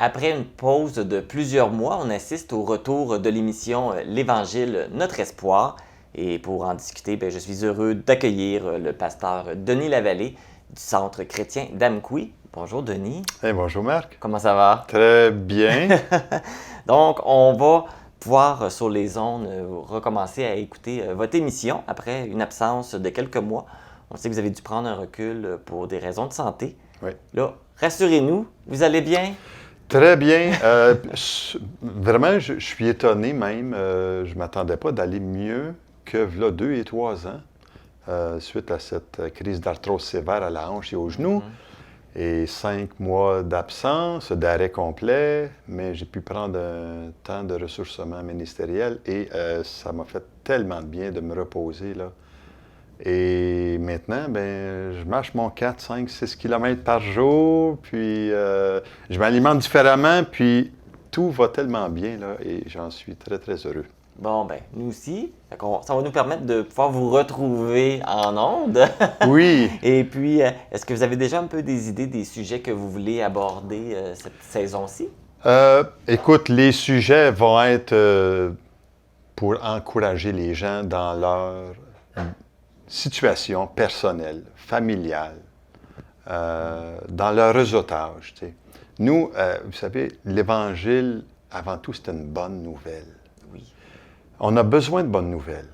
Après une pause de plusieurs mois, on assiste au retour de l'émission L'Évangile, notre espoir. Et pour en discuter, je suis heureux d'accueillir le pasteur Denis Lavallée du Centre chrétien d'Amqui. Bonjour Denis. Hey, bonjour Marc. Comment ça va? Très bien. Donc, on va pouvoir sur les ondes recommencer à écouter votre émission après une absence de quelques mois. On sait que vous avez dû prendre un recul pour des raisons de santé. Oui. Là, rassurez-nous, vous allez bien? Très bien. Vraiment, je suis étonné même. Je ne m'attendais pas d'aller mieux que là, 2 et 3 ans, suite à cette crise d'arthrose sévère à la hanche et au genou. Et 5 mois d'absence, d'arrêt complet, mais j'ai pu prendre un temps de ressourcement ministériel et ça m'a fait tellement de bien de me reposer, là. Et maintenant, je marche mon 4, 5, 6 km par jour, puis je m'alimente différemment, puis tout va tellement bien, là, et j'en suis très, très heureux. Bon, nous aussi. Ça va nous permettre de pouvoir vous retrouver en ondes. Oui. Et puis, est-ce que vous avez déjà un peu des idées des sujets que vous voulez aborder cette saison-ci? Écoute, les sujets vont être pour encourager les gens dans leur situation personnelle, familiale, dans leur réseautage. Tu sais. Nous, vous savez, l'Évangile, avant tout, c'est une bonne nouvelle. Oui. On a besoin de bonnes nouvelles.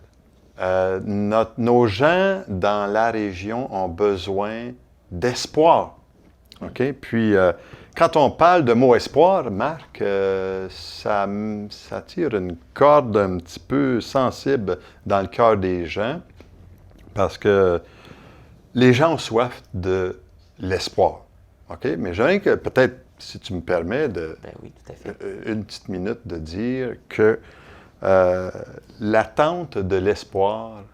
Nos gens dans la région ont besoin d'espoir. OK? Puis, quand on parle de mot espoir, Marc, ça tire une corde un petit peu sensible dans le cœur des gens. Parce que les gens ont soif de l'espoir. OK? Mais j'aimerais que peut-être, si tu me permets, oui, tout à fait. Une petite minute de dire que l'attente de l'espoir,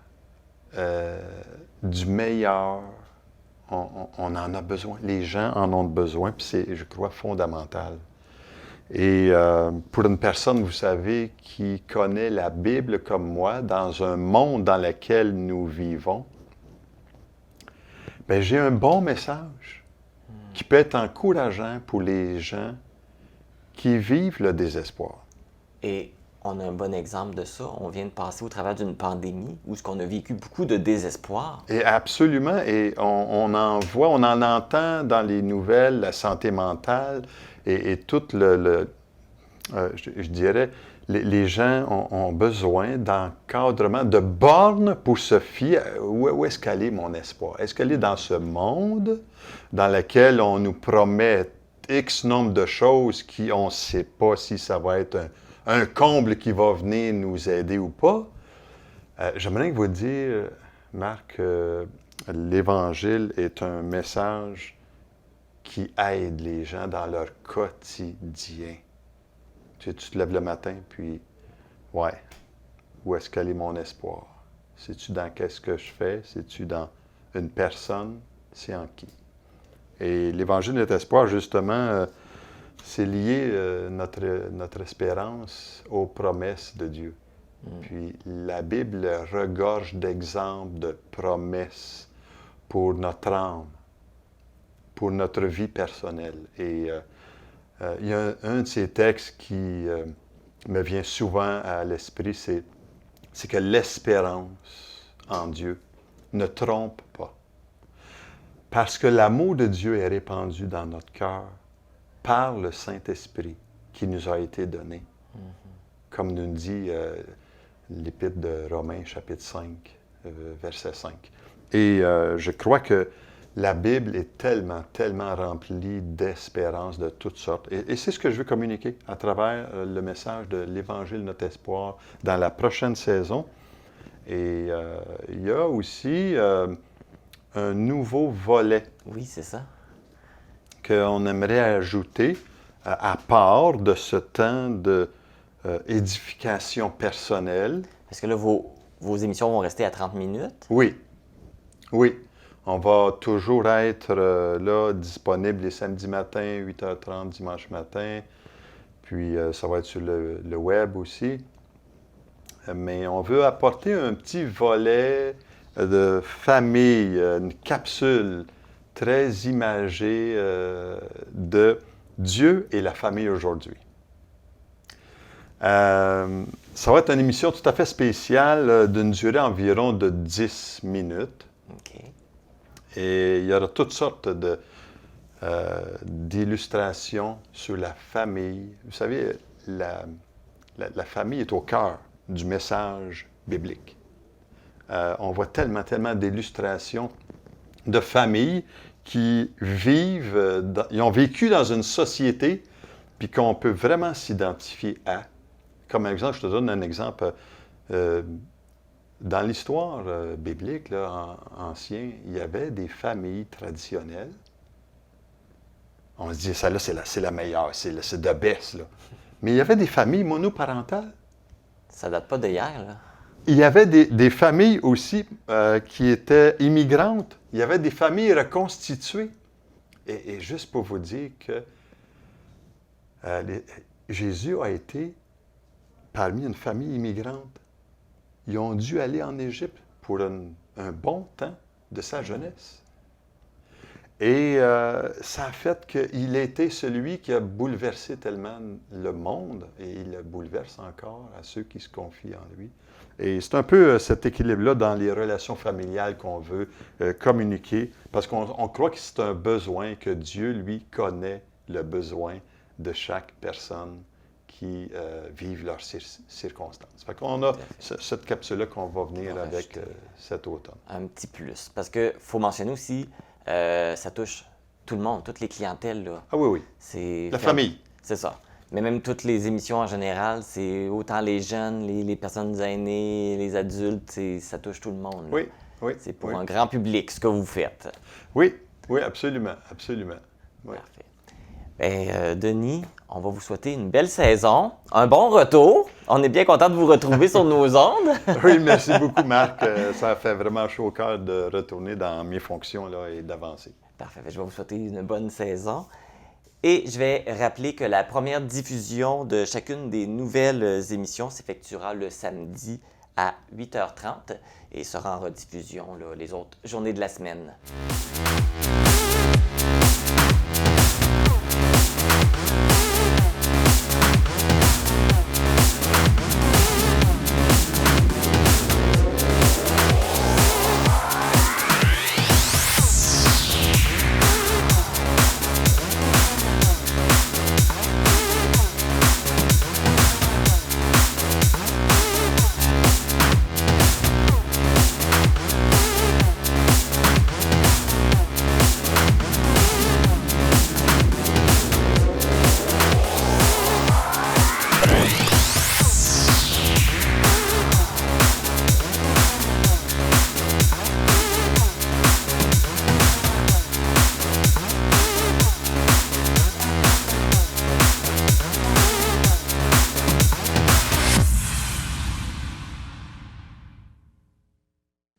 du meilleur, on en a besoin. Les gens en ont besoin, puis c'est, je crois, fondamental. Et pour une personne, vous savez, qui connaît la Bible comme moi, dans un monde dans lequel nous vivons, j'ai un bon message qui peut être encourageant pour les gens qui vivent le désespoir. Et on a un bon exemple de ça. On vient de passer au travers d'une pandémie où on a vécu beaucoup de désespoir. Et absolument. Et on en voit, on en entend dans les nouvelles, la santé mentale et tout je dirais, les gens ont besoin d'encadrement, de bornes pour se fier. Où est-ce qu'elle est mon espoir? Est-ce qu'elle est dans ce monde dans lequel on nous promet X nombre de choses qui, on ne sait pas si ça va être un comble qui va venir nous aider ou pas? J'aimerais vous dire, Marc, l'Évangile est un message qui aide les gens dans leur quotidien. Tu te lèves le matin, puis, où est-ce qu'elle est mon espoir? C'est-tu dans qu'est-ce que je fais? C'est-tu dans une personne? C'est en qui? Et l'Évangile de l'espoir, justement, c'est lié notre espérance aux promesses de Dieu. Puis la Bible regorge d'exemples de promesses pour notre âme, pour notre vie personnelle. Et il y a un de ces textes qui me vient souvent à l'esprit, c'est que l'espérance en Dieu ne trompe pas. Parce que l'amour de Dieu est répandu dans notre cœur par le Saint-Esprit qui nous a été donné. Comme nous dit l'Épître de Romains, chapitre 5, verset 5. Et je crois que la Bible est tellement, tellement remplie d'espérance de toutes sortes. Et c'est ce que je veux communiquer à travers le message de l'Évangile, notre espoir, dans la prochaine saison. Et il y a aussi un nouveau volet. Oui, c'est ça. Qu'on aimerait ajouter à part de ce temps d'édification personnelle. Parce que là, vos émissions vont rester à 30 minutes? Oui. On va toujours être là, disponible les samedis matins, 8h30, dimanche matin. Puis ça va être sur le web aussi. Mais on veut apporter un petit volet de famille, une capsule très imagée de Dieu et la famille aujourd'hui. Ça va être une émission tout à fait spéciale d'une durée environ de 10 minutes. OK. Et il y aura toutes sortes d'illustrations sur la famille. Vous savez, la famille est au cœur du message biblique. On voit tellement d'illustrations de familles qui vivent, ils ont vécu dans une société, puis qu'on peut vraiment s'identifier à. Comme exemple, je te donne un exemple. Dans l'histoire biblique, là, ancien, il y avait des familles traditionnelles. On se dit, ça là, c'est la meilleure, c'est the best, là. Mais il y avait des familles monoparentales. Ça date pas d'hier, là. Il y avait des familles aussi qui étaient immigrantes. Il y avait des familles reconstituées. Et juste pour vous dire que Jésus a été parmi une famille immigrante. Ils ont dû aller en Égypte pour un bon temps de sa jeunesse. Et ça a fait qu'il a été celui qui a bouleversé tellement le monde, et il le bouleverse encore à ceux qui se confient en lui. Et c'est un peu cet équilibre-là dans les relations familiales qu'on veut communiquer, parce qu'on croit que c'est un besoin, que Dieu, lui, connaît le besoin de chaque personne qui vivent leurs circonstances. Fait qu'on a cette capsule-là qu'on va venir avec cet automne. Un petit plus, parce qu'il faut mentionner aussi, ça touche tout le monde, toutes les clientèles, là. Ah oui, oui. C'est la famille. C'est ça. Mais même toutes les émissions en général, c'est autant les jeunes, les personnes aînées, les adultes, ça touche tout le monde, là. Oui, oui. C'est pour un grand public, ce que vous faites. Oui, oui, absolument, absolument. Oui. Parfait. Bien, Denis, on va vous souhaiter une belle saison, un bon retour. On est bien content de vous retrouver sur nos ondes. Oui, merci beaucoup, Marc. Ça fait vraiment chaud au cœur de retourner dans mes fonctions là, et d'avancer. Parfait. Je vais vous souhaiter une bonne saison. Et je vais rappeler que la première diffusion de chacune des nouvelles émissions s'effectuera le samedi à 8h30 et sera en rediffusion là, les autres journées de la semaine.